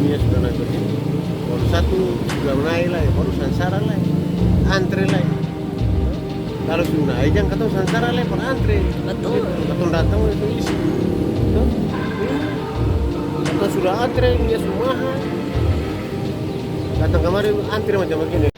ya sudah naik begini. Baru satu sudah naik lagi, baru Sansara lagi, antre lagi. Kalau sudah naik jangan kata Sansara lagi, per antre. Betul. Kata datang itu isi. Kata sudah antre, dia semua. Datang kemarin antre macam begini.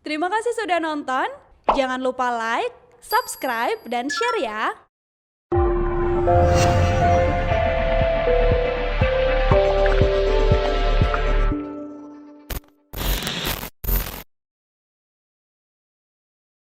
Terima kasih sudah nonton. Jangan lupa like, subscribe, dan share ya.